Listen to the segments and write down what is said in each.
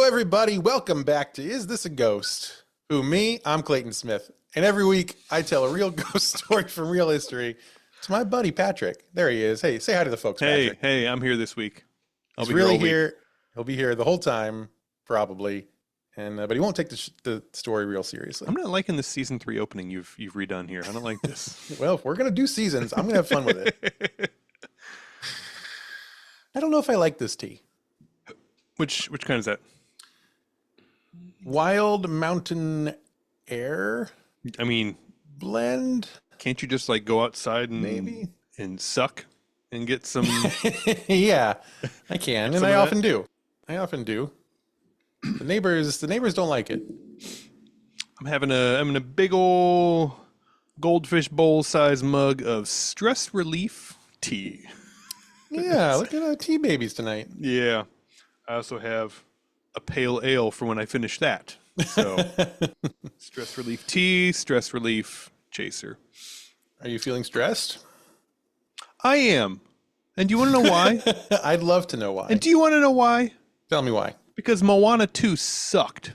everybody. Welcome back to Is This a Ghost? Who, me? I'm Clayton Smith. And every week, I tell a real ghost story from real history to my buddy, Patrick. There he is. Hey, say hi to the folks, Patrick. Hey, I'm here this week. He's really here. He'll be here the whole time, probably. And but he won't take the story real seriously. I'm not liking this season 3 opening you've redone here. I don't like this. Well, if we're going to do seasons, I'm going to have fun with it. I don't know if I like this tea. Which kind is that? Wild Mountain Air. I mean, blend. Can't you just like go outside and maybe and suck and get some? Yeah, I can, and I often do. The neighbors don't like it. I'm having a big old goldfish bowl size mug of stress relief tea. Yeah, look at tea babies tonight. Yeah, I also have a pale ale for when I finish that. So, stress relief tea, stress relief chaser. Are you feeling stressed? I am. And do you want to know why? I'd love to know why. And do you want to know why? Tell me why. Because Moana 2 sucked.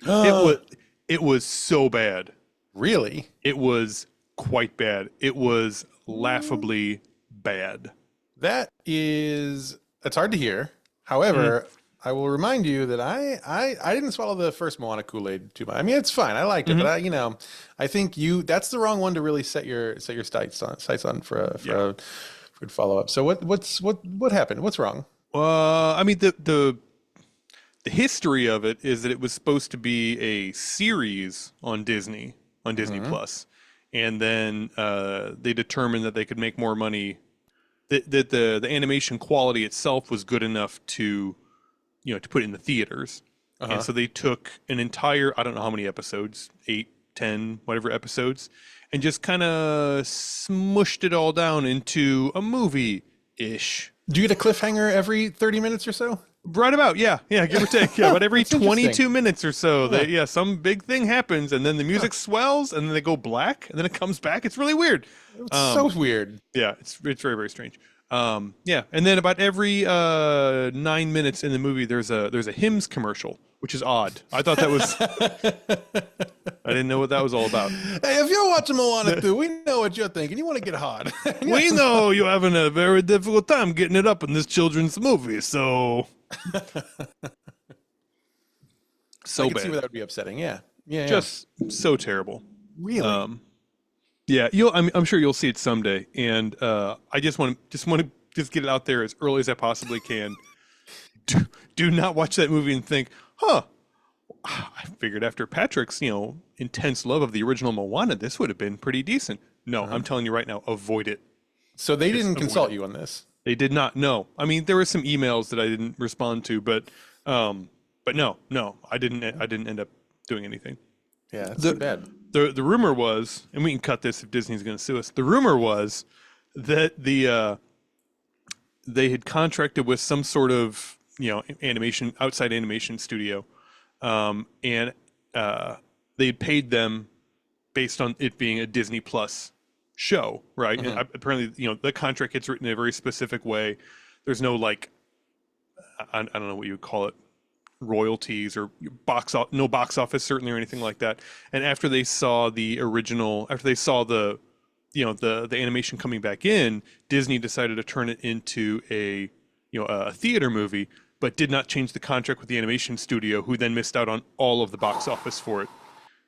It was so bad. Really? It was quite bad. It was laughably bad. That's hard to hear. However, I will remind you that I didn't swallow the first Moana Kool-Aid too much. I mean, it's fine. I liked it, but I think that's the wrong one to really set your sights on for a good follow-up. So what happened? What's wrong? I mean, the history of it is that it was supposed to be a series on Disney Plus, and then they determined that they could make more money. That the animation quality itself was good enough to put in the theaters. And so they took an entire, I don't know how many episodes, 8, 10, whatever episodes, and just kind of smushed it all down into a movie-ish. Do you get a cliffhanger every 30 minutes or so? Right about, yeah, give or take. Yeah, about every 22 minutes or so, some big thing happens, and then the music swells, and then they go black, and then it comes back. It's really weird. It's so weird. Yeah, it's very, very strange. And then about every 9 minutes in the movie, there's a Hims commercial, which is odd. I thought that was, I didn't know what that was all about. Hey, if you're watching Moana 2, we know what you're thinking. You want to get hard. We know you're having a very difficult time getting it up in this children's movie, so. So I can bad. see where that would be upsetting. Yeah. Just so terrible. Really? Yeah, I'm sure you'll see it someday, and I just want to get it out there as early as I possibly can. Do not watch that movie and think, I figured after Patrick's intense love of the original Moana, this would have been pretty decent. No, I'm telling you right now, avoid it. So they didn't consult you on this. They did not. No, I mean there were some emails that I didn't respond to, but no, I didn't end up doing anything. Yeah, that's too bad. The rumor was, and we can cut this if Disney's going to sue us. The rumor was that they had contracted with some sort of outside animation studio, and they had paid them based on it being a Disney Plus show, right? And apparently, the contract gets written in a very specific way. There's no I don't know what you would call it, royalties or no box office certainly or anything like that. And after they saw the animation coming back in, Disney decided to turn it into a theater movie, but did not change the contract with the animation studio, who then missed out on all of the box office for it.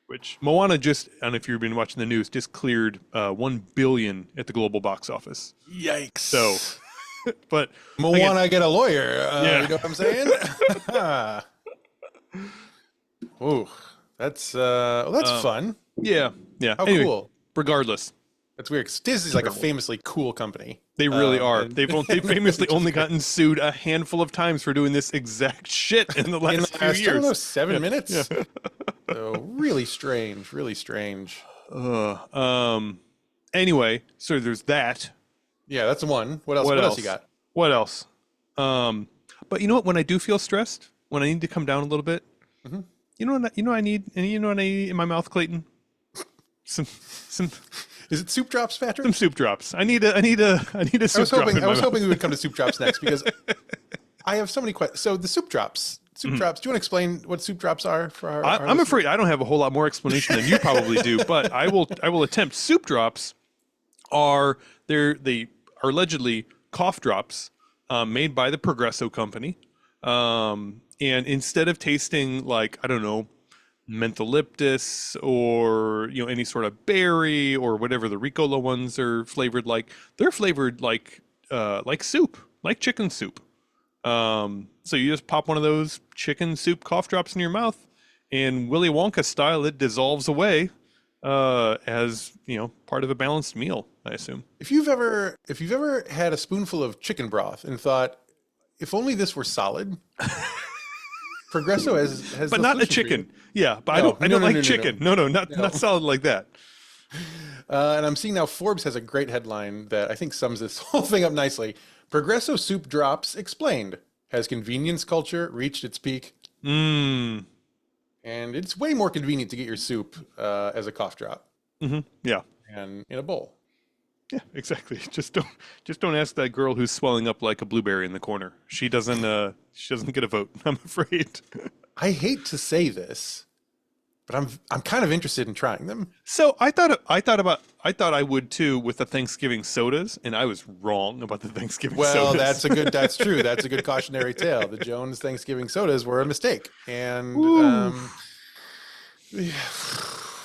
Which Moana just, I don't know if you've been watching the news, just cleared $1 billion at the global box office. Yikes! So, but Moana, get a lawyer. You know what I'm saying? Ooh, that's fun. Yeah. How anyway, cool. Regardless, that's weird. 'Cause Disney's like a famously cool company. They really are. They've famously only gotten sued a handful of times for doing this exact shit in the last few years. I don't know, 7 minutes. Yeah. So really strange. Anyway, so there's that. Yeah, that's one. What else you got? What else? But you know what? When I do feel stressed, when I need to come down a little bit, you know what I need, and you know what I need in my mouth, Clayton? Some. Is it soup drops, Patrick? Some soup drops. I need a soup drop. I was hoping we would come to soup drops next because I have so many questions. So the soup drops. Soup drops. Do you want to explain what soup drops are for our I'm listeners? afraid I don't have a whole lot more explanation than you probably do, but I will attempt. Soup drops are they are allegedly cough drops made by the Progresso company. And instead of tasting like, I don't know, mentholyptus or any sort of berry or whatever the Ricola ones are flavored like, they're flavored like soup, like chicken soup. So you just pop one of those chicken soup cough drops in your mouth, and Willy Wonka style, it dissolves away as part of a balanced meal, I assume. If you've ever had a spoonful of chicken broth and thought, if only this were solid. Progresso has but the not a solution for you. chicken. Yeah, but No, I don't like no. chicken. No, not solid like that. And I'm seeing now Forbes has a great headline that I think sums this whole thing up nicely. Progresso soup drops explained. Has convenience culture reached its peak? Mmm. And it's way more convenient to get your soup as a cough drop Yeah. and in a bowl. Yeah, exactly. Just don't ask that girl who's swelling up like a blueberry in the corner. She doesn't get a vote, I'm afraid. I hate to say this, but I'm kind of interested in trying them. So I thought I would too with the Thanksgiving sodas, and I was wrong about the Thanksgiving Well, sodas. that's true. That's a good cautionary tale. The Jones Thanksgiving sodas were a mistake. And the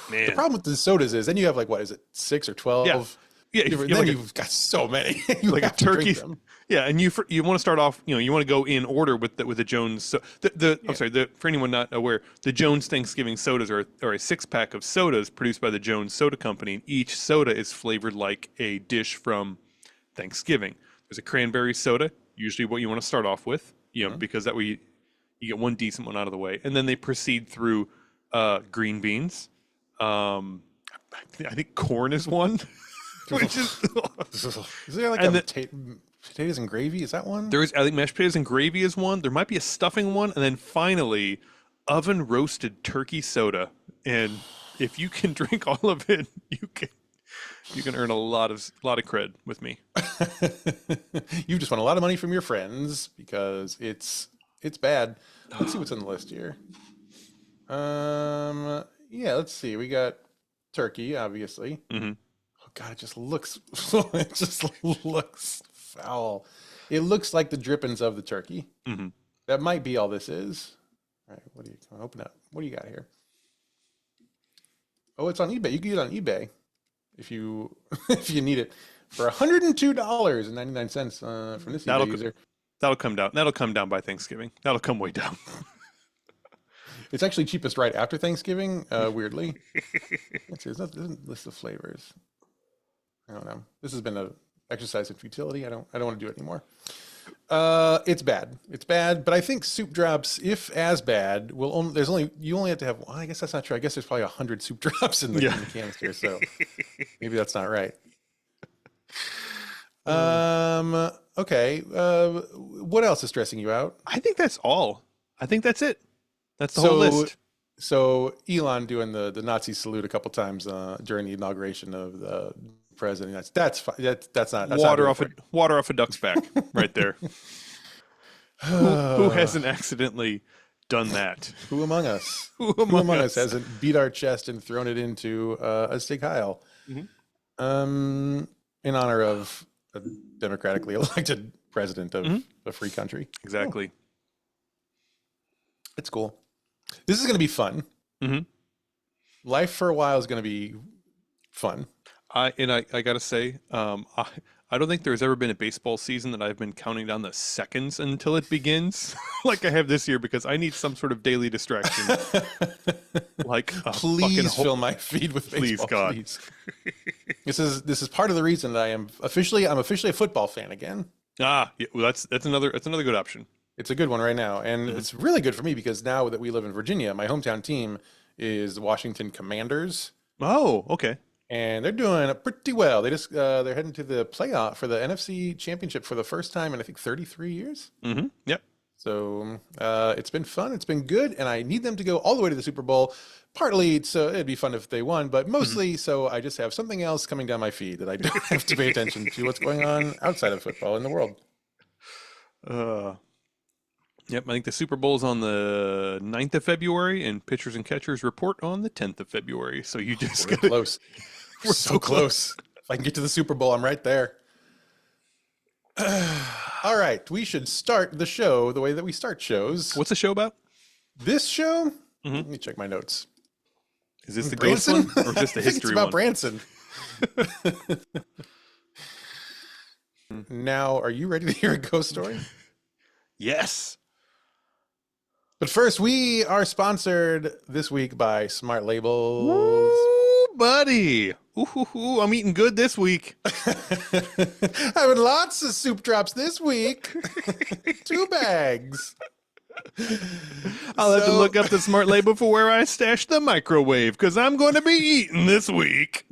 Man. problem with the sodas is then you have like, what is it, 6 or 12? Yeah, Then like you've got so many. You like a have to drink turkey. them. Yeah, and you want to start off, you want to go in order with the Jones. So I'm sorry, for anyone not aware, the Jones Thanksgiving sodas are a 6-pack of sodas produced by the Jones Soda Company, and each soda is flavored like a dish from Thanksgiving. There's a cranberry soda, usually what you want to start off with, because that way you get one decent one out of the way, and then they proceed through green beans. I think corn is one. Which is there like potatoes and gravy? Is that one? I think mashed potatoes and gravy is one. There might be a stuffing one, and then finally, oven roasted turkey soda. And if you can drink all of it, you can earn a lot of cred with me. You just won a lot of money from your friends because it's bad. Let's see what's on the list here. Yeah, let's see. We got turkey, obviously. Mm-hmm. God, it just looks foul. It looks like the drippings of the turkey. Mm-hmm. That might be all this is. All right, what do you open up? What do you got here? Oh, it's on eBay. You can get it on eBay if you need it for $102.99 from this eBay user. That'll come down. That'll come down by Thanksgiving. That'll come way down. It's actually cheapest right after Thanksgiving. Weirdly, let's see. It doesn't list the flavors. I don't know. This has been an exercise in futility. I don't want to do it anymore. It's bad. It's bad. But I think soup drops, if as bad, you only have to have. Well, I guess that's not true. I guess there's probably 100 soup drops in the canister. So maybe that's not right. Okay. What else is stressing you out? I think that's all. I think that's it. That's the whole list. So Elon doing the Nazi salute a couple times during the inauguration of the president. That's fine. That's not water off a duck's back right there. Who hasn't accidentally done that? Who among us? Who among us hasn't beat our chest and thrown it into a steak Heil? Mm-hmm. In honor of a democratically elected president of a free country. Exactly. Oh. It's cool. This is going to be fun. Mm-hmm. Life for a while is going to be fun. I gotta say, I don't think there's ever been a baseball season that I've been counting down the seconds until it begins, like I have this year, because I need some sort of daily distraction. Like, please fill my feed with baseball. Please, God. Please. This is part of the reason that I'm officially a football fan again. Yeah, well, that's another good option. It's a good one right now, and it's really good for me because now that we live in Virginia, my hometown team is the Washington Commanders. Oh, okay. And they're doing pretty well. They're heading to the playoff for the NFC Championship for the first time in I think 33 years. Mm-hmm. Yep. So it's been fun. It's been good, and I need them to go all the way to the Super Bowl. Partly so it'd be fun if they won, but mostly so I just have something else coming down my feed that I don't have to pay attention to what's going on outside of football in the world. Yep, I think the Super Bowl's on the 9th of February, and pitchers and catchers report on the 10th of February. So you just We're got close. We're so close. If I can get to the Super Bowl, I'm right there. All right, we should start the show the way that we start shows. What's the show about? This show? Let me check my notes. Is this the Branson? ghost one, or is this the I think history it's about one? Branson. Now, are you ready to hear a ghost story? Yes. But first, we are sponsored this week by Smart Labels. Ooh, buddy. Ooh, I'm eating good this week. Having lots of soup drops this week. 2 bags. I'll have to look up the Smart Label for where I stash the microwave, because I'm going to be eating this week.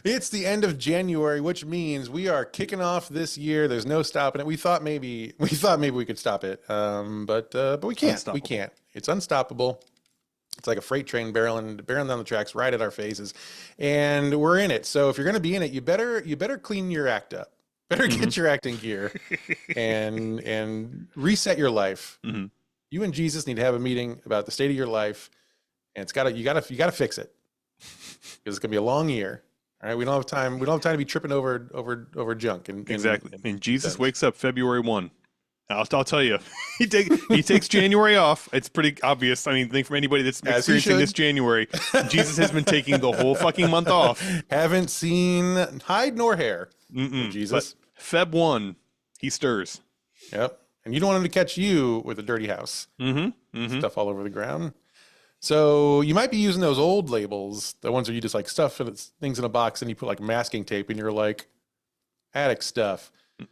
It's the end of January, which means we are kicking off this year. There's no stopping it. We thought maybe we could stop it, but we can't. We can't. It's unstoppable. It's like a freight train barreling down the tracks right at our faces, and we're in it. So if you're going to be in it, you better clean your act up. Better get your act in gear, and reset your life. You and Jesus need to have a meeting about the state of your life, and you gotta fix it, because it's gonna be a long year. All right, we don't have time. We don't have time to be tripping over junk. Exactly. And Jesus wakes up February 1. I'll tell you, he takes January off. It's pretty obvious. I mean, think from anybody that's experiencing this January, Jesus has been taking the whole fucking month off. Haven't seen hide nor hair. Jesus. But Feb 1, he stirs. Yep. And you don't want him to catch you with a dirty house. Stuff all over the ground. So you might be using those old labels, the ones where you just like stuff things in a box and you put like masking tape and you're like, attic stuff. And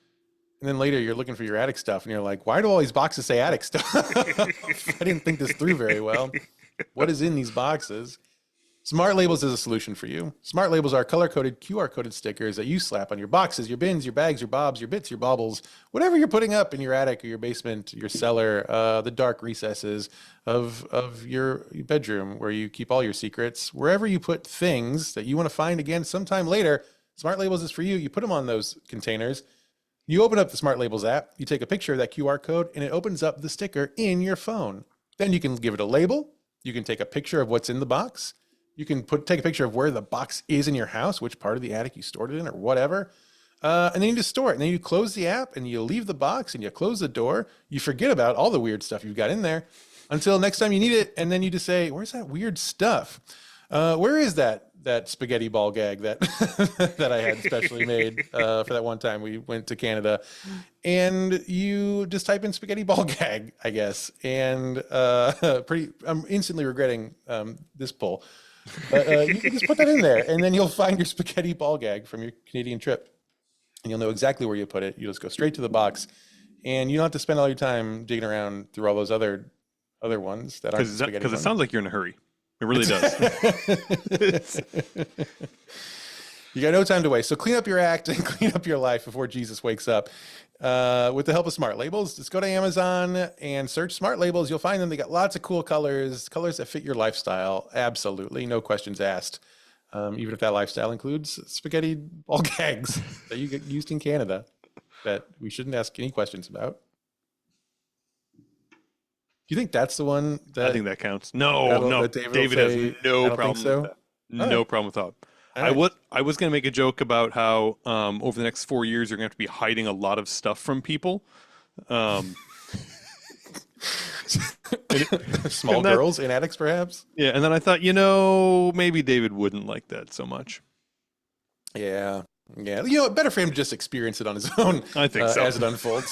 then later you're looking for your attic stuff and you're like, why do all these boxes say attic stuff? I didn't think this through very well. What is in these boxes? Smart Labels is a solution for you. Smart Labels are color-coded, QR-coded stickers that you slap on your boxes, your bins, your bags, your bobs, your bits, your baubles, whatever you're putting up in your attic or your basement, your cellar, the dark recesses of your bedroom where you keep all your secrets. Wherever you put things that you want to find again sometime later, Smart Labels is for you. You put them on those containers. You open up the Smart Labels app, you take a picture of that QR code, and it opens up the sticker in your phone. Then you can give it a label. You can take a picture of what's in the box. You can take a picture of where the box is in your house, which part of the attic you stored it in or whatever. And then you just store it. And then you close the app and you leave the box and you close the door. You forget about all the weird stuff you've got in there until next time you need it. And then you just say, where's that weird stuff? Where is that spaghetti ball gag that that I had specially made for that one time we went to Canada? And you just type in spaghetti ball gag, I guess. And I'm instantly regretting this pull. But you can just put that in there, and then you'll find your spaghetti ball gag from your Canadian trip, and you'll know exactly where you put it. You just go straight to the box, and you don't have to spend all your time digging around through all those other ones that aren't spaghetti. Because it sounds like you're in a hurry. It really does. You got no time to waste. So clean up your act and clean up your life before Jesus wakes up. With the help of Smart Labels, just go to Amazon and search Smart Labels. You'll find them. They got lots of cool colors that fit your lifestyle. Absolutely. No questions asked. Even if that lifestyle includes spaghetti ball gags that you get used in Canada that we shouldn't ask any questions about. Do you think that's the one that... I think that counts. No. David has no problem with that. No problem with that. Right. I was going to make a joke about how over the next 4 years you're going to have to be hiding a lot of stuff from people. Small girls in attics, perhaps. Yeah, and then I thought, maybe David wouldn't like that so much. Yeah. Better for him to just experience it on his own. I think so. As it unfolds.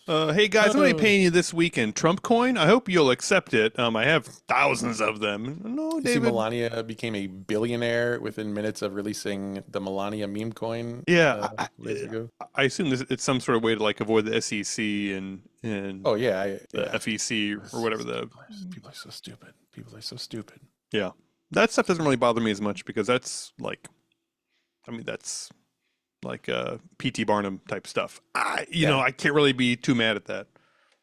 Hey guys, I'm going to be paying you this weekend Trump coin. I hope you'll accept it. I have thousands of them. No, David. See, Melania became a billionaire within minutes of releasing the Melania meme coin. Yeah, I assume it's some sort of way to avoid the SEC and oh yeah, the FEC or whatever. People are so stupid. People are so stupid. Yeah. That stuff doesn't really bother me as much because that's that's like P.T. Barnum type stuff. I can't really be too mad at that.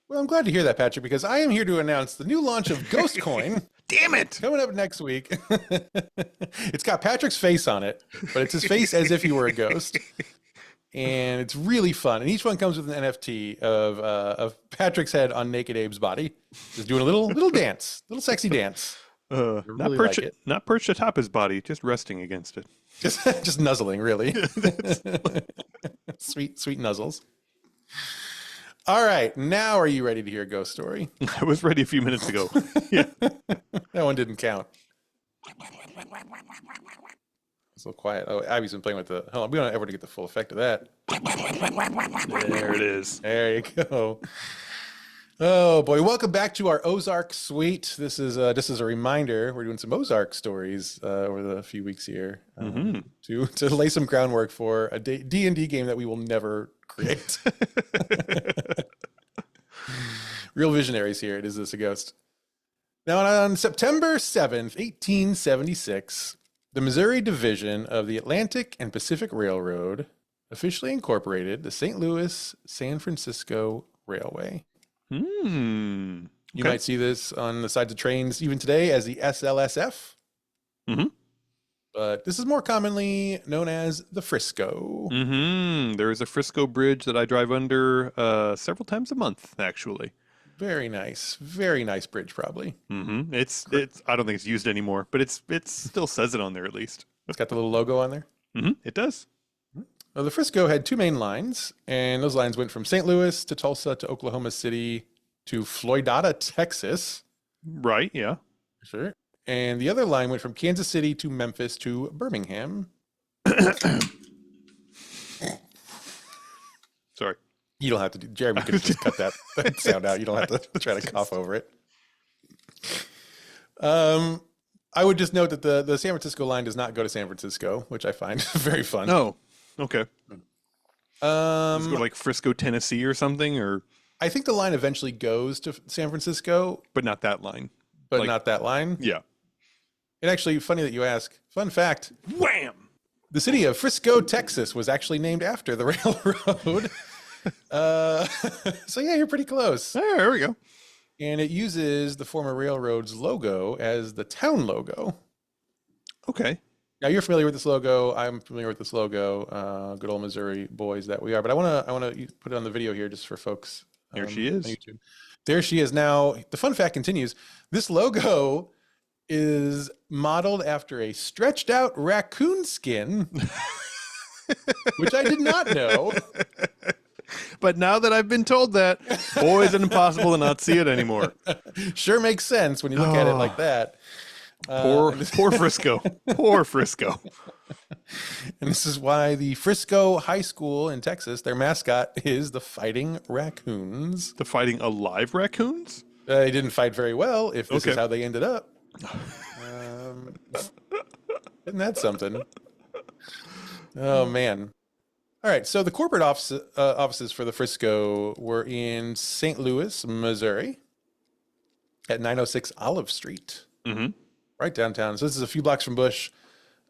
Well, I'm glad to hear that, Patrick, because I am here to announce the new launch of Ghost Coin. Damn it! Coming up next week. It's got Patrick's face on it, but it's his face as if he were a ghost. and it's really fun. And each one comes with an NFT of Patrick's head on Naked Abe's body, just doing a little dance, little sexy dance. Not not perched atop his body, just resting against it. Just nuzzling, really. Sweet nuzzles. All right, now are you ready to hear a ghost story? I was ready a few minutes ago. Yeah. That one didn't count. It's a little quiet. Oh, Abby's been playing with the... Hold on, we don't ever get the full effect of that. There it is. There you go. Oh boy, welcome back to our Ozark suite. This is just as a reminder, we're doing some Ozark stories over the few weeks here to lay some groundwork for a D&D game that we will never create. Real visionaries here. It is This a Ghost. Now, on September 7th, 1876, the Missouri Division of the Atlantic and Pacific Railroad officially incorporated the St. Louis-San Francisco Railway. You might see this on the sides of trains even today as the SLSF. But this is more commonly known as the Frisco. There is a Frisco bridge that I drive under several times a month, actually. Very nice bridge, probably. It's I don't think it's used anymore, but it still says it on there at least. It's got the little logo on there. It does. Well, the Frisco had two main lines, and those lines went from St. Louis to Tulsa to Oklahoma City to Floydada, Texas. Right, yeah. Sure. And the other line went from Kansas City to Memphis to Birmingham. Sorry. You don't have to do... Jeremy could just cut that sound out. You don't have to try to cough over it. I would just note that the San Francisco line does not go to San Francisco, which I find very fun. Oh, okay. Does it go to like Frisco, Tennessee or something? Or I think the line eventually goes to San Francisco. But not that line. But not that line? Yeah. And actually, funny that you ask. Fun fact. Wham! The city of Frisco, Texas was actually named after the railroad. So yeah, you're pretty close. There we go. And it uses the former railroad's logo as the town logo. Okay. Now you're familiar with this logo. I'm familiar with this logo. Good old Missouri boys that we are. But I want to put it on the video here just for folks. There she is. On YouTube. There she is. Now the fun fact continues. This logo is modeled after a stretched out raccoon skin, which I did not know. But now that I've been told that, boy, is it impossible to not see it anymore. Sure makes sense when you look at it like that. Poor Frisco. Poor Frisco. And this is why the Frisco High School in Texas, their mascot is the Fighting Raccoons. The Fighting Alive Raccoons? They didn't fight very well if this is how they ended up. Isn't that something? Oh, man. All right, so the corporate offices for the Frisco were in St. Louis, Missouri, at 906 Olive Street, right downtown. So this is a few blocks from Bush,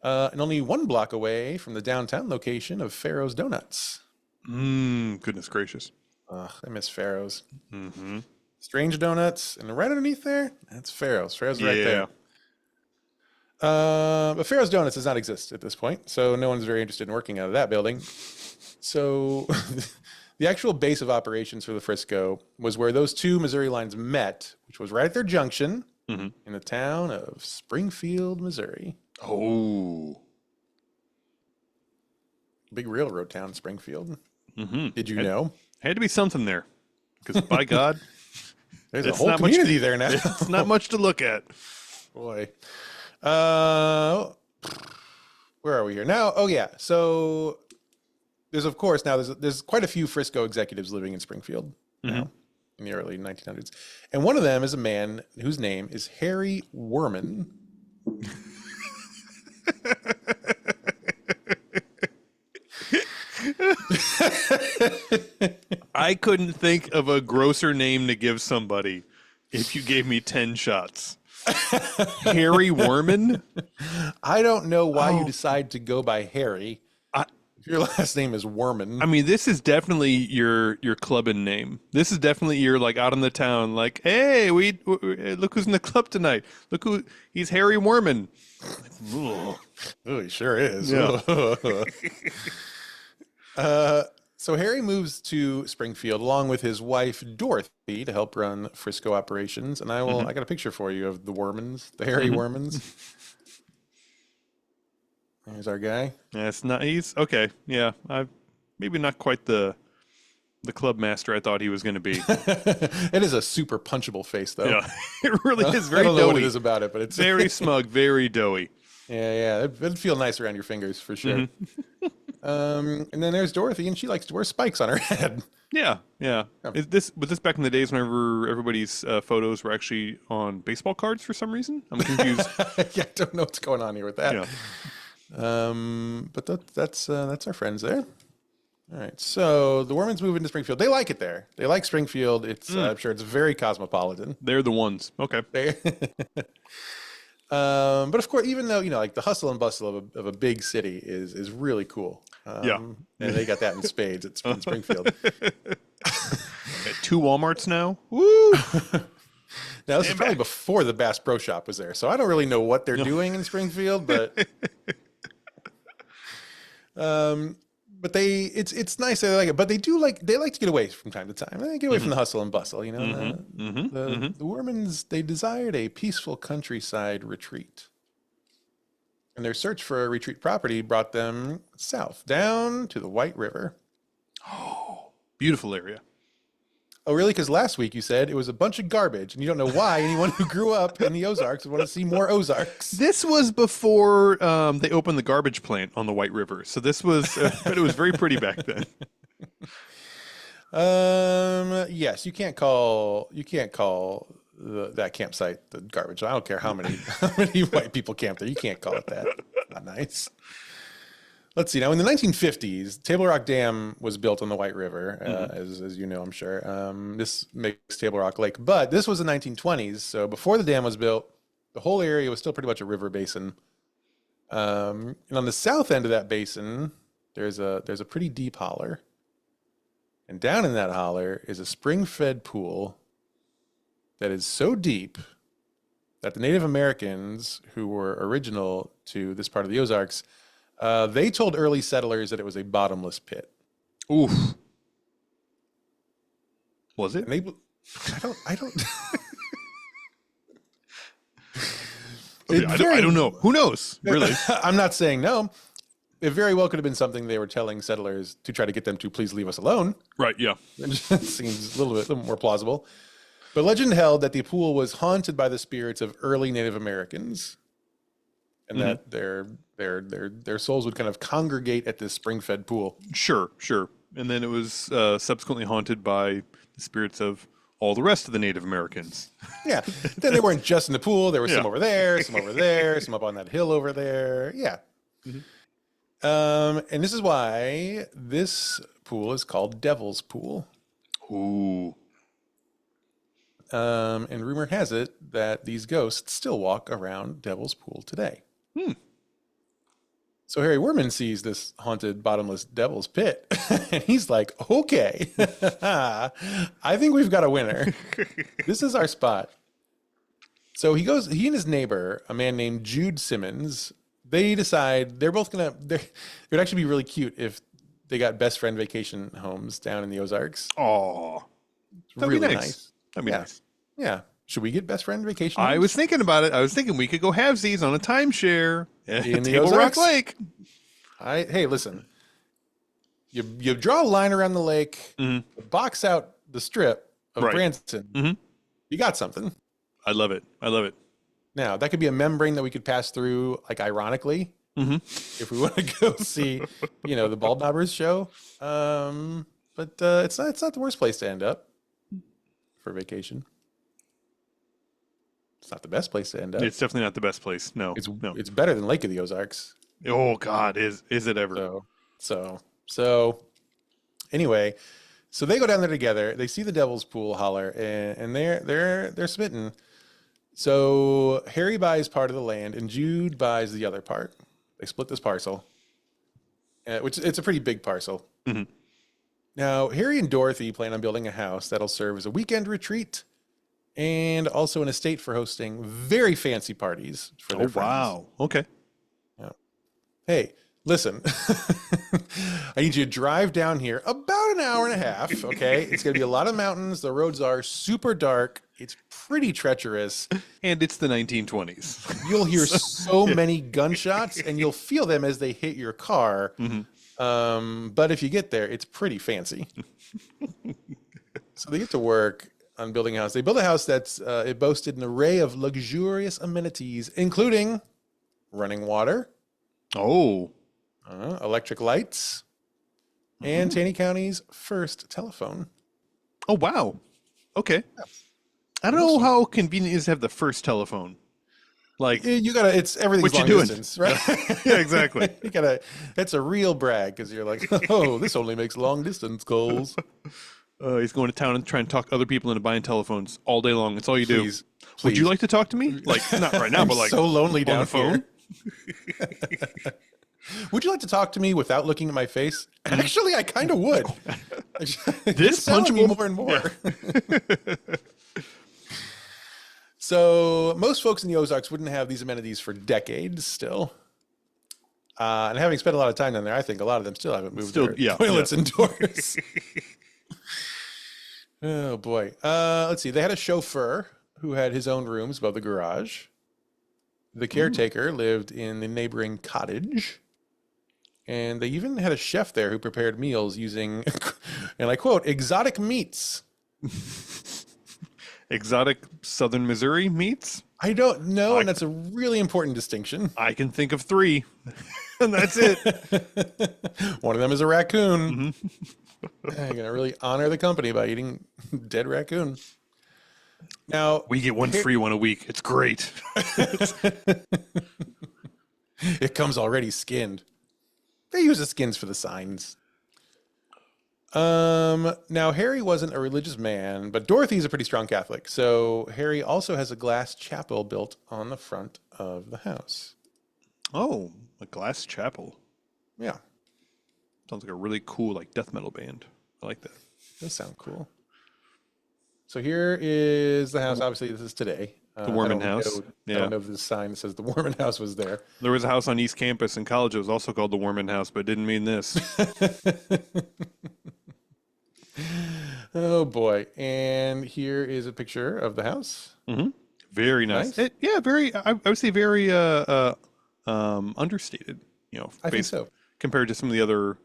and only 1 block away from the downtown location of Pharaoh's Donuts. Goodness gracious. I miss Pharaoh's. Strange Donuts, and right underneath there, that's Pharaoh's. Pharaoh's right there. But Pharaoh's Donuts does not exist at this point, so no one's very interested in working out of that building. So the actual base of operations for the Frisco was where those two Missouri lines met, which was right at their junction in the town of Springfield, Missouri. Oh. Big railroad town, Springfield. Did you know? Had to be something there. Because by God, there's a whole community there now. It's not much to look at. Boy. Where are we here now? Oh yeah. So there's quite a few Frisco executives living in Springfield now in the early 1900s. And one of them is a man whose name is Harry Worman. I couldn't think of a grosser name to give somebody if you gave me 10 shots. Harry Worman? I don't know why you decide to go by Harry. If your last name is Worman. I mean, this is definitely your clubbing name. This is definitely your like out in the town, like, hey, we look who's in the club tonight. He's Harry Worman. Oh, he sure is. Yeah. So Harry moves to Springfield along with his wife Dorothy to help run Frisco operations, and I got a picture for you of the Wormans, the Harry Wormans. There's our guy. Yeah, it's not. He's okay. Yeah, I maybe not quite the club master I thought he was going to be. It is a super punchable face, though. Yeah, it really is very I don't know doughy. what it is about it, but it's very smug, very doughy. Yeah. It'd feel nice around your fingers for sure. And then there's Dorothy, and she likes to wear spikes on her head. Yeah. Was this back in the days whenever everybody's photos were actually on baseball cards for some reason? I'm confused. Yeah, I don't know what's going on here with that. Yeah. But that's our friends there. All right, so the Wormans move into Springfield. They like it there. They like Springfield. It's I'm sure it's very cosmopolitan. They're the ones. Okay. But of course, even though like the hustle and bustle of a big city is really cool. And they got that in spades in Springfield. At 2 Walmarts now. Woo! Now this is probably before the Bass Pro Shop was there, so I don't really know what they're doing in Springfield, but. But it's nice. They like it, but they like to get away from time to time. They get away from the hustle and bustle. The Wormans, they desired a peaceful countryside retreat, and their search for a retreat property brought them south down to the White River. Oh, beautiful area. Oh, really? Because last week you said it was a bunch of garbage, and you don't know why anyone who grew up in the Ozarks would want to see more Ozarks. This was before they opened the garbage plant on the White River, so this was, but it was very pretty back then. Yes, you can't call that campsite the garbage. I don't care how many white people camp there. You can't call it that. Not nice. Let's see. Now, in the 1950s, Table Rock Dam was built on the White River, as you know, I'm sure. This makes Table Rock Lake, but this was the 1920s. So before the dam was built, the whole area was still pretty much a river basin. And on the south end of that basin, there's a pretty deep holler. And down in that holler is a spring-fed pool that is so deep that the Native Americans who were original to this part of the Ozarks, they told early settlers that it was a bottomless pit. Oof. Was it? And I don't. I don't know. Who knows? Really? I'm not saying no. It very well could have been something they were telling settlers to try to get them to please leave us alone. Right. Yeah. It just seems a little more plausible. But legend held that the pool was haunted by the spirits of early Native Americans, and that their souls would kind of congregate at this spring-fed pool. Sure. And then it was subsequently haunted by the spirits of all the rest of the Native Americans. Yeah. Then they weren't just in the pool. There were some over there, some up on that hill over there. Yeah. And this is why this pool is called Devil's Pool. Ooh. And rumor has it that these ghosts still walk around Devil's Pool today. So Harry Worman sees this haunted bottomless devil's pit, and he's like, okay, I think we've got a winner. This is our spot. So he and his neighbor, a man named Jude Simmons, they decide they're both it would actually be really cute if they got best friend vacation homes down in the Ozarks. Oh, that'd really be nice. That'd be nice. Yeah. Should we get best friend vacation? I was thinking about it. I was thinking we could go halvesies on a timeshare in the Table Rock Ozarks? Lake. Hey, listen. You draw a line around the lake, box out the strip of Branson. You got something. I love it. Now that could be a membrane that we could pass through, like ironically, if we want to go see, the Bald Knobbers show. But it's not the worst place to end up for vacation. It's not the best place to end up. It's definitely not the best place. No, It's better than Lake of the Ozarks. Oh God, is it ever? So anyway, so they go down there together. They see the Devil's Pool holler, and they're smitten. So Harry buys part of the land, and Jude buys the other part. They split this parcel, which it's a pretty big parcel. Now Harry and Dorothy plan on building a house that'll serve as a weekend retreat, and also an estate for hosting very fancy parties for their friends. Wow. Okay. Yeah. Hey, Listen, I need you to drive down here about an hour and a half. Okay. It's going to be a lot of mountains. The roads are super dark. It's pretty treacherous. And it's the 1920s. You'll hear so many gunshots and you'll feel them as they hit your car. But if you get there, it's pretty fancy. So they get to work on building a house. They built a house that's it boasted an array of luxurious amenities, including running water, electric lights, and Taney County's first telephone. Oh, wow. Okay. I don't know how convenient it is to have the first telephone. Like, you gotta, it's everything's what long you doing? distance, right? Yeah, exactly. You gotta, it's a real brag because you're like, oh, this only makes long distance calls. He's going to town and trying to talk other people into buying telephones all day long. That's all you do. Please, Would you like to talk to me? Like, not right now, but like so lonely on down the phone. here. Would you like to talk to me without looking at my face? Actually, I kind of would. This punch me punchable more and more. So most folks in the Ozarks wouldn't have these amenities for decades still. And having spent a lot of time down there, I think a lot of them still haven't moved their toilets indoors. Oh boy. Let's see. They had a chauffeur who had his own rooms above the garage. The caretaker lived in the neighboring cottage. And they even had a chef there who prepared meals using, and I quote, exotic meats. Exotic Southern Missouri meats? I don't know, and that's a really important distinction. I can think of 3, and that's it. One of them is a raccoon. You're going to really honor the company by eating dead raccoon. Now We get one free one a week. It's great. It comes already skinned. They use the skins for the signs. Now Harry wasn't a religious man, but Dorothy's a pretty strong Catholic. So Harry also has a glass chapel built on the front of the house. Oh, a glass chapel. Yeah. Sounds like a really cool like death metal band. I like that. Does sound cool. So here is the house. Obviously, this is today. The Worman House. I don't know if the sign that says the Worman House was there. There was a house on East Campus in college that was also called the Worman House, but it didn't mean this. Oh boy. And here is a picture of the house. Very nice. Very. I would say very understated. You know, I think so. Compared to some of the other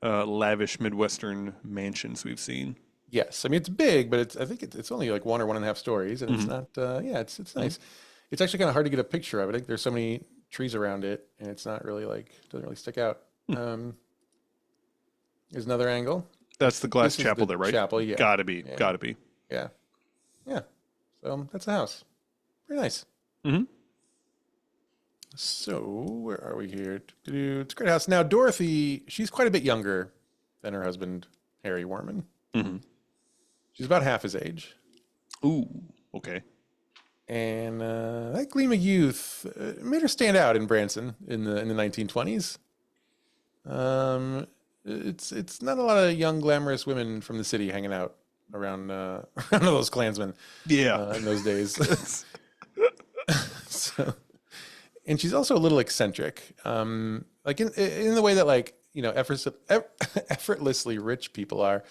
lavish Midwestern mansions we've seen. Yes, I mean it's big, but I think it's only like 1 or 1.5 stories, and it's not. It's nice. It's actually kind of hard to get a picture of it. I think there's so many trees around it, and it's not really doesn't really stick out. There's another angle. That's the glass This is chapel the there, right? chapel, yeah. Gotta be. Yeah. So that's a house. Very nice. So where are we here? It's a great house. Now Dorothy, she's quite a bit younger than her husband Harry Worman. She's about half his age. Ooh, okay. And that gleam of youth made her stand out in Branson in the 1920s. It's not a lot of young, glamorous women from the city hanging out around around those Klansmen. Yeah, in those days. So, and she's also a little eccentric, like in the way that effortlessly rich people are.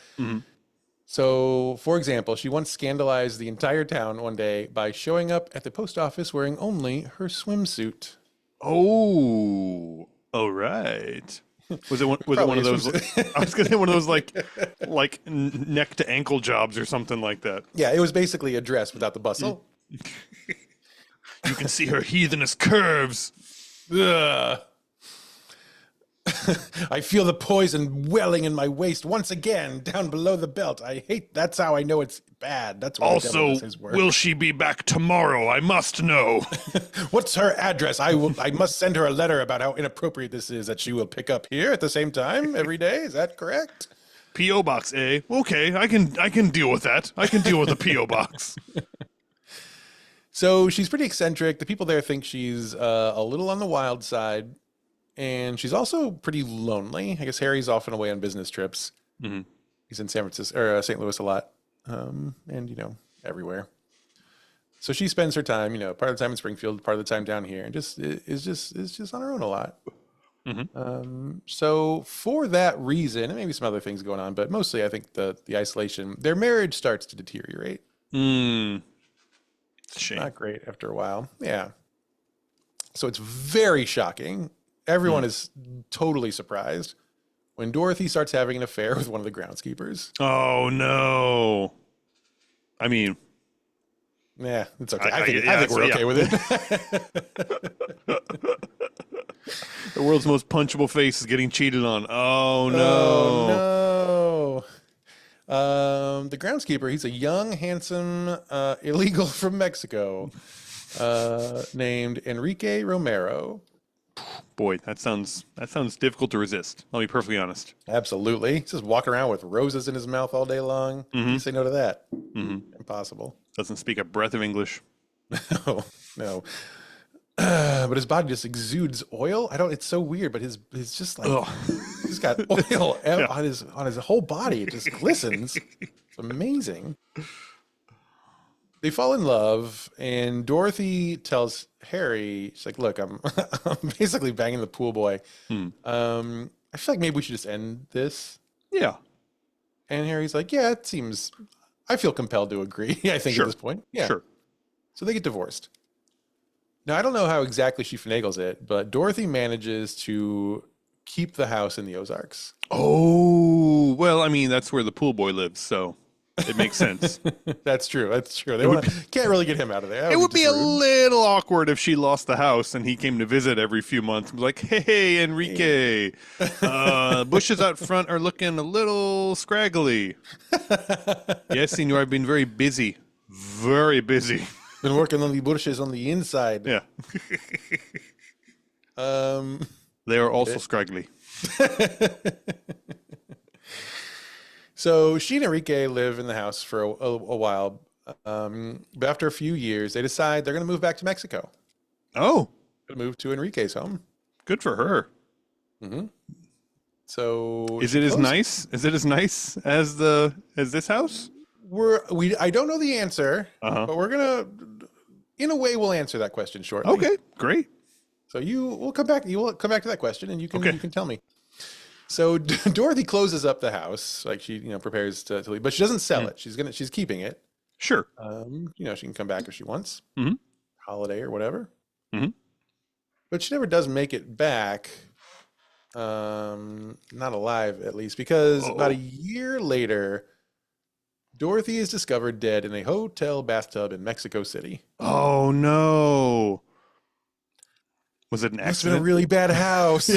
So, for example, she once scandalized the entire town one day by showing up at the post office wearing only her swimsuit. Oh, all right. Was it one of those? I was gonna say one of those like neck to ankle jobs or something like that. Yeah, it was basically a dress without the bustle. You can see her heathenous curves. Ugh. I feel the poison welling in my waist once again down below the belt. I hate. That's how I know it's bad. That's why Also, will she be back tomorrow? I must know. What's her address? I must send her a letter about how inappropriate this is that she will pick up here at the same time every day. Is that correct? P.O. Box A. Okay, I can deal with that. I can deal with a P.O. Box. So she's pretty eccentric. The people there think she's a little on the wild side. And she's also pretty lonely. I guess Harry's often away on business trips. He's in San Francisco or St. Louis a lot, and everywhere. So she spends her time, part of the time in Springfield, part of the time down here, and is just on her own a lot. So for that reason, and maybe some other things going on, but mostly I think the isolation, their marriage starts to deteriorate. It's a shame. Not great after a while. Yeah. So it's very shocking. Everyone is totally surprised when Dorothy starts having an affair with one of the groundskeepers. Oh no. I mean, yeah, it's okay. I think we're okay with it. The world's most punchable face is getting cheated on. Oh no. Oh no. The groundskeeper, he's a young, handsome, illegal from Mexico, named Enrique Romero. Boy, that sounds difficult to resist. I'll be perfectly honest. Absolutely. He's just walking around with roses in his mouth all day long. You say no to that. Impossible. Doesn't speak a breath of English. No, no. But his body just exudes oil. It's so weird, but his just like he's got oil on his whole body. It just glistens. It's amazing. They fall in love, and Dorothy tells Harry, she's like, "Look, I'm basically banging the pool boy. I feel like maybe we should just end this." Yeah. And Harry's like, "Yeah, it seems. I feel compelled to agree. I think at this point, yeah." Sure. So they get divorced. Now, I don't know how exactly she finagles it, but Dorothy manages to keep the house in the Ozarks. Oh, well, I mean, that's where the pool boy lives, so it makes sense. That's true. That's true. They can't really get him out of there. It would be a little awkward if she lost the house and he came to visit every few months and was like, "Hey, Enrique, bushes out front are looking a little scraggly." "Yes, senor, I've been very busy. Very busy." Been working on the bushes on the inside. Yeah. They are also scraggly. So she and Enrique live in the house for a while. But after a few years, they decide they're going to move back to Mexico. Oh. Going to move to Enrique's home. Good for her. So is it as nice? Is it as nice as this house? I don't know the answer, but we're gonna, in a way, we'll answer that question shortly. Okay, great. So we'll come back. You will come back to that question, and you can tell me. So Dorothy closes up the house, like she prepares to leave, but she doesn't sell it. She's keeping it. Sure. She can come back if she wants, Mm-hmm. holiday or whatever. Mm-hmm. But she never does make it back. Not alive, at least, because about a year later, Dorothy is discovered dead in a hotel bathtub in Mexico City. Oh no! Was it an accident? It's been a really bad house.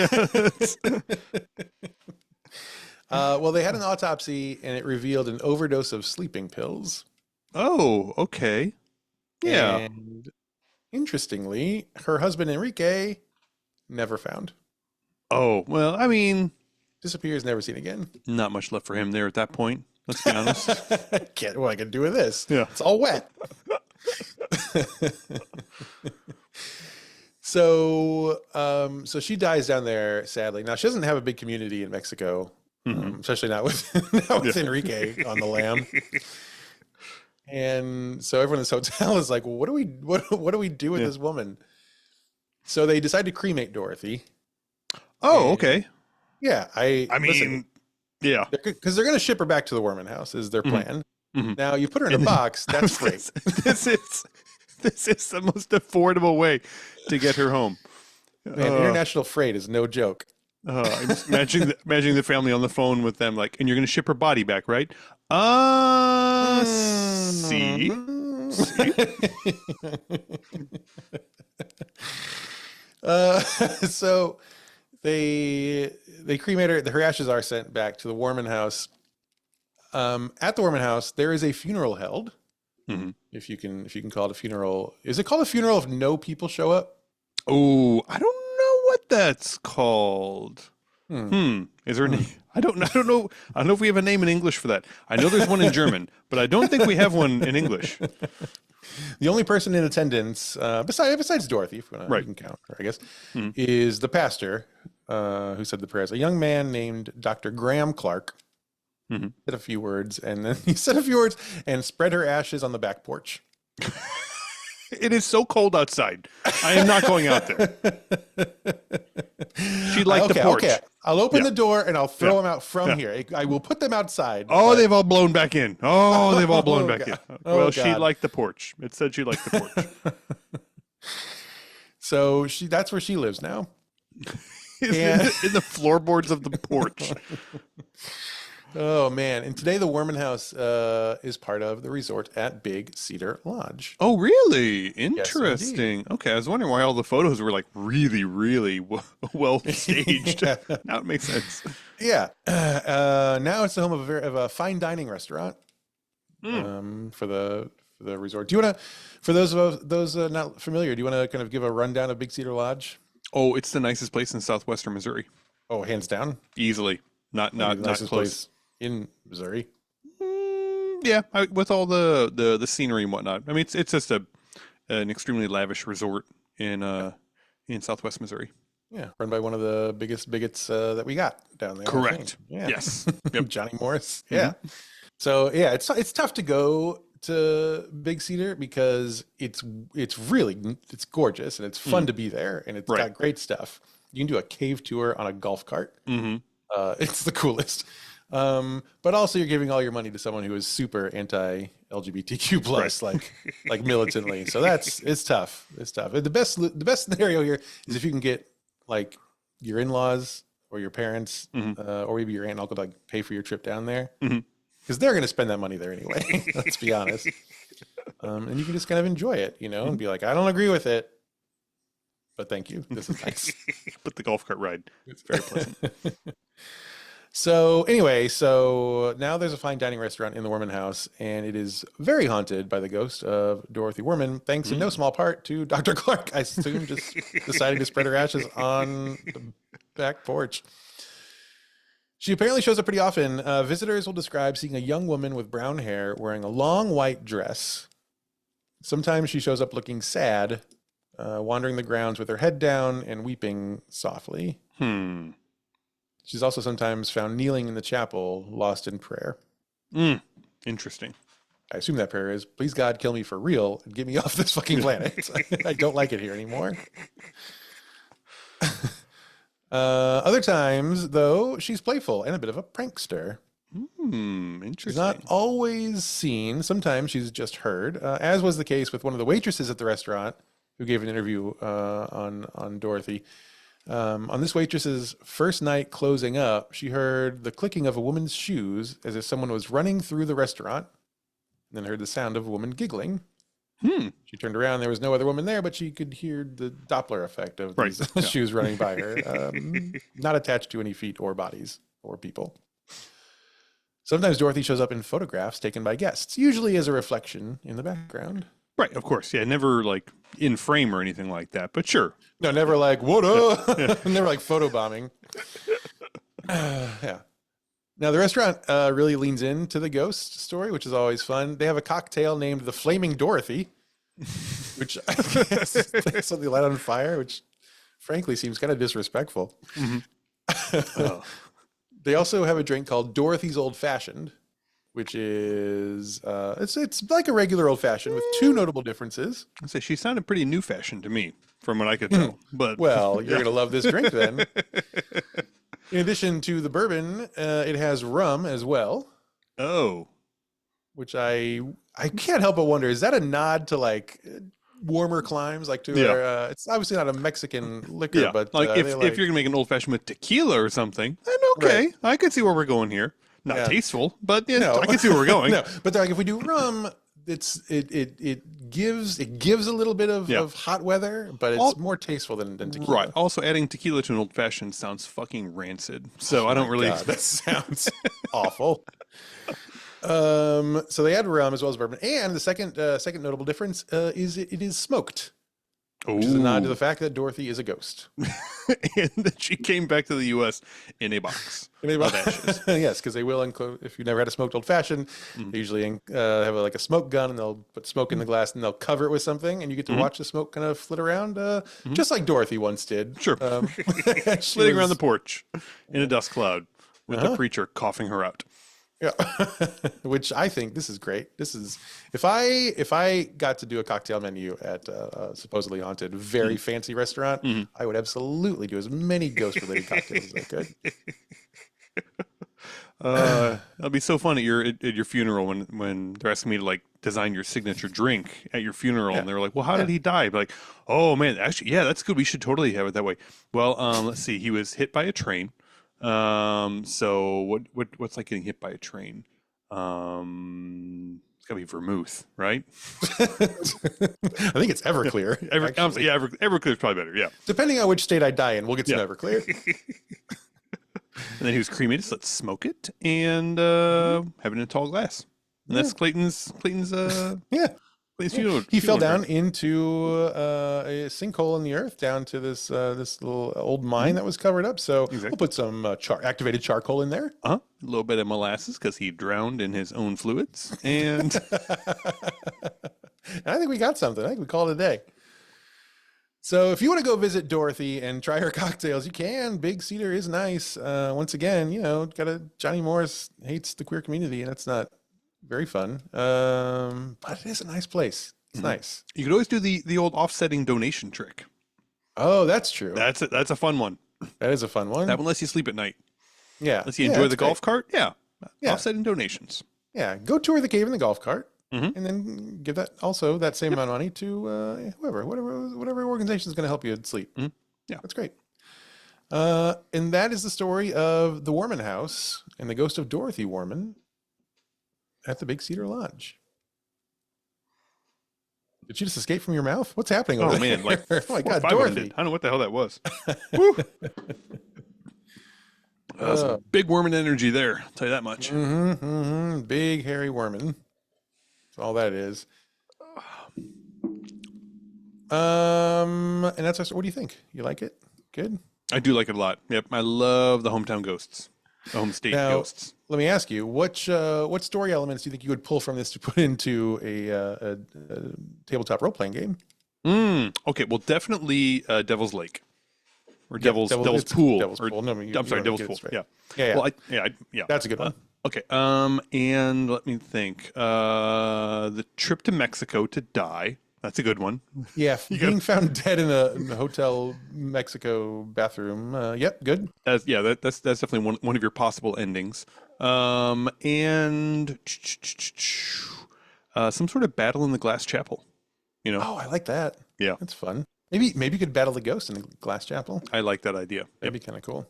Well, they had an autopsy, and it revealed an overdose of sleeping pills. Oh, okay. Yeah. And interestingly, her husband Enrique never found. Oh well, I mean, disappears, never seen again. Not much left for him there at that point. Let's be honest. What I can do with this? Yeah, it's all wet. So she dies down there, sadly. Now she doesn't have a big community in Mexico, especially not with Enrique on the lam. And so everyone in this hotel is like, well, what do we do with this woman? So they decide to cremate Dorothy. Oh, okay. Yeah, I mean, listen, yeah, because they're going to ship her back to the Worman House is their plan. Now you put her in a box. That's great. This is the most affordable way to get her home. Man, international freight is no joke. Imagine the family on the phone with them, like, and you're going to ship her body back, right? See. So they cremate her. Her ashes are sent back to the Worman House. At the Worman House, there is a funeral held. If you can call it a funeral. Is it called a funeral if no people show up? Oh, I don't know what that's called. Is there a name? I don't know. I don't know if we have a name in English for that. I know there's one in German, but I don't think we have one in English. The only person in attendance, besides Dorothy, if we can count her, I guess, is the pastor who said the prayers. A young man named Dr. Graham Clark said a few words, and then he said a few words and spread her ashes on the back porch. It is so cold outside. I am not going out there. She liked the porch. Okay. I'll open Yeah. the door and I'll throw Yeah. them out from here. I will put them outside. Oh, but- they've all blown back in. Oh, they've all blown back God. in. Oh, Well, she God. liked the porch. It said she liked the porch. So that's where she lives now. In the floorboards of the porch. Oh man! And today the Worman House is part of the resort at Big Cedar Lodge. Oh, really? Interesting. Okay, I was wondering why all the photos were like really, really well staged. Yeah. Now it makes sense. Yeah. Now it's the home of a fine dining restaurant. For the resort. Do you want to, for those not familiar, do you want to kind of give a rundown of Big Cedar Lodge? Oh, it's the nicest place in southwestern Missouri. Oh, hands down. Easily. Not The not nicest close. place in Missouri. Yeah, with all the scenery and whatnot. I mean, it's just an extremely lavish resort in Southwest Missouri. Yeah, run by one of the biggest bigots that we got down there. I Correct. think. Yeah. Yes. Johnny Morris. Yeah. So yeah, it's tough to go to Big Cedar because it's gorgeous and it's fun to be there and it's got great stuff. You can do a cave tour on a golf cart. Mm-hmm. It's the coolest. But also you're giving all your money to someone who is super anti-LGBTQ plus, like militantly. So it's tough. It's tough. The best scenario here is if you can get like your in-laws or your parents, or maybe your aunt and uncle to like pay for your trip down there. Because they're going to spend that money there anyway. Let's be honest. And you can just kind of enjoy it, and be like, I don't agree with it, but thank you. This is nice. But the golf cart ride, it's very pleasant. So anyway, now there's a fine dining restaurant in the Worman House, and it is very haunted by the ghost of Dorothy Worman, thanks in no small part to Dr. Clark, I assume, just deciding to spread her ashes on the back porch. She apparently shows up pretty often. Visitors will describe seeing a young woman with brown hair wearing a long white dress. Sometimes she shows up looking sad, wandering the grounds with her head down and weeping softly. She's also sometimes found kneeling in the chapel, lost in prayer. Interesting. I assume that prayer is, please God, kill me for real and get me off this fucking planet. I don't like it here anymore. Other times, though, she's playful and a bit of a prankster. Interesting. She's not always seen. Sometimes she's just heard, as was the case with one of the waitresses at the restaurant who gave an interview on Dorothy. On this waitress's first night closing up, she heard the clicking of a woman's shoes as if someone was running through the restaurant, and then heard the sound of a woman giggling. She turned around. There was no other woman there, but she could hear the Doppler effect of these shoes running by her, not attached to any feet or bodies or people. Sometimes Dorothy shows up in photographs taken by guests, usually as a reflection in the background. Right, of course. Yeah, never like in frame or anything like that, but sure. No, never like, what up? Never like photobombing. Yeah. Now, the restaurant really leans into the ghost story, which is always fun. They have a cocktail named the Flaming Dorothy, which I guess is something light on fire, which frankly seems kind of disrespectful. They also have a drink called Dorothy's Old Fashioned, which is it's like a regular old fashioned with two notable differences. I say she sounded pretty new fashioned to me, from what I could tell. But Well, you're gonna love this drink then. In addition to the bourbon, it has rum as well. Oh, Which I can't help but wonder, is that a nod to like warmer climes, like to it's obviously not a Mexican liquor, yeah. but Like if you're gonna make an old fashioned with tequila or something, then okay, Right. I could see where we're going here. Not tasteful, but yeah, No. I can see where we're going. No, but like if we do rum, it gives a little bit of hot weather, but it's more tasteful than tequila. Right. Also, adding tequila to an old fashioned sounds fucking rancid. So I don't really. God, that sounds awful. So they add rum as well as bourbon, and the second notable difference is it is smoked, which is a nod to the fact that Dorothy is a ghost. And that she came back to the U.S. in a box of ashes. Yes, because they will include, if you've never had a smoked old fashioned, they usually have like a smoke gun, and they'll put smoke in the glass, and they'll cover it with something, and you get to watch the smoke kind of flit around, just like Dorothy once did. Sure. She Flitting around was- the porch in a dust cloud with the preacher coughing her out. Yeah, which I think this is great. This is if I got to do a cocktail menu at a supposedly haunted, very fancy restaurant, I would absolutely do as many ghost related cocktails as I could. That'll be so fun at your funeral when they're asking me to like design your signature drink at your funeral, Yeah, and they're like, "Well, how yeah. did he die?" I'd be like, "Oh man, actually, yeah, that's good. We should totally have it that way." Well, let's see. He was hit by a train. So what's like getting hit by a train? It's gotta be vermouth, right? I think it's Everclear. Actually, Yeah, Everclear's probably better. Yeah. depending on which state I die in, we'll get some Yeah. Everclear. And then he was cremated, so let's smoke it and have it in a tall glass. And that's Yeah. Clayton's funeral. He fell funeral down drink. into a sinkhole in the earth, down to this little old mine that was covered up. So we'll Exactly. put some activated charcoal in there. A little bit of molasses because he drowned in his own fluids. And I think we got something. I think we call it a day. So if you want to go visit Dorothy and try her cocktails, you can. Big Cedar is nice. Once again, Johnny Morris hates the queer community, and that's not very fun. But it is a nice place. It's nice. you could always do the old offsetting donation trick. Oh, that's true. That's a fun one. That is a fun one. That one lets you sleep at night. Yeah. Lets you Yeah, enjoy that's the golf cart. Yeah. Yeah. Offsetting donations. Yeah, go tour the cave in the golf cart, Mhm. and then give that same amount of money to whatever organization is going to help you sleep. Yeah. That's great. And that is the story of the Worman House and the ghost of Dorothy Worman at the Big Cedar Lodge. Did you just escape from your mouth? What's happening over Oh there? man, like Oh my God, 5 of them Dorothy. did. I don't know what the hell that was. Woo. Some big Worman energy there. I'll tell you that much. Big Harry Worman. That's all that is. And that's our story. What do you think? You like it? Good. I do like it a lot. Yep, I love the hometown ghosts, the home state Now, ghosts. let me ask you, what story elements do you think you would pull from this to put into a tabletop role playing game? Okay, well, definitely Devil's Lake or Yeah, Devil's Pool. Devil's or, Pool. No, I'm sorry, Devil's Pool. Yeah. Yeah. Well, yeah. That's a good one. Okay. And let me think. The trip to Mexico to die. That's a good one. Yeah, being found dead in a hotel Mexico bathroom. Yep, good. That's definitely one of your possible endings. And some sort of battle in the glass chapel. Oh, I like that. Yeah, That's fun. Maybe you could battle the ghost in the glass chapel. I like that idea. That'd be kind of cool.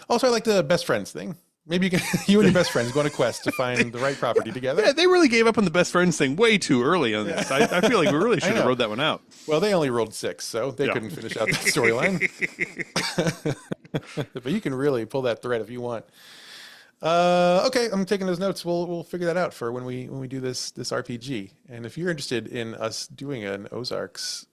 Also, I like the best friends thing. Maybe you and your best friends go on a quest to find the right property together. Yeah, they really gave up on the best friends thing way too early on this. I feel like we really should have know. wrote that one out. Well, they only rolled 6, so they Yeah. couldn't finish out that storyline. But you can really pull that thread if you want. Okay, I'm taking those notes. We'll figure that out for when we do this RPG. And if you're interested in us doing an Ozarks,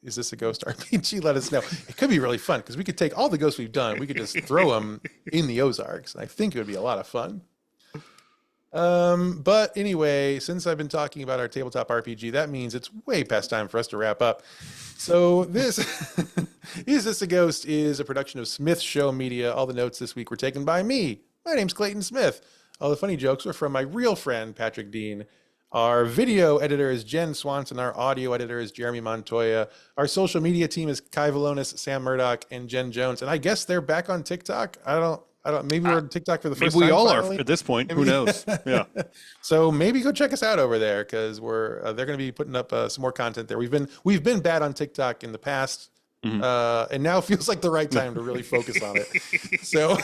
is this a ghost RPG? Let us know. It could be really fun because we could take all the ghosts we've done. We could just throw them in the Ozarks. I think it would be a lot of fun. But anyway, since I've been talking about our tabletop RPG, that means it's way past time for us to wrap up. So this Is This a Ghost is a production of Smith Show Media. All the notes this week were taken by me. My name's Clayton Smith. All the funny jokes were from my real friend, Patrick Dean. Our video editor is Jen Swanson. Our audio editor is Jeremy Montoya. Our social media team is Kai Valonis, Sam Murdoch, and Jen Jones. And I guess they're back on TikTok. I don't, maybe we're on TikTok for the first time. Maybe we all finally. are at this point. Who knows? Yeah. So maybe go check us out over there because they're going to be putting up some more content there. We've been bad on TikTok in the past, and now feels like the right time to really focus on it. So,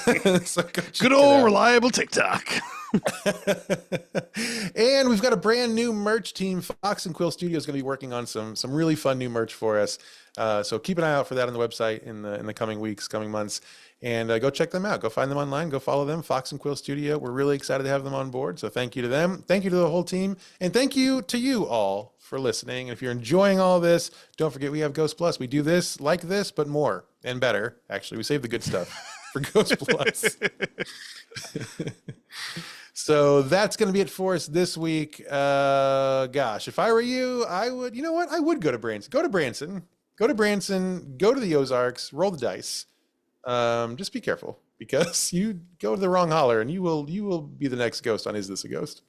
so go check Good it old out. reliable TikTok. And we've got a brand new merch team. Fox and Quill Studio is going to be working on some really fun new merch for us. So keep an eye out for that on the website in the coming weeks, coming months, and go check them out. Go find them online. Go follow them. Fox and Quill Studio. We're really excited to have them on board. So thank you to them. Thank you to the whole team, and thank you to you all for listening. And if you're enjoying all this, don't forget we have Ghost Plus. We do this like this, but more and better. Actually, we save the good stuff for Ghost Plus. So that's going to be it for us this week. Gosh, if I were you, I would, you know what? I would go to Branson. Go to Branson. Go to the Ozarks, roll the dice. Just be careful. because you go to the wrong holler and you will be the next ghost on Is This a Ghost?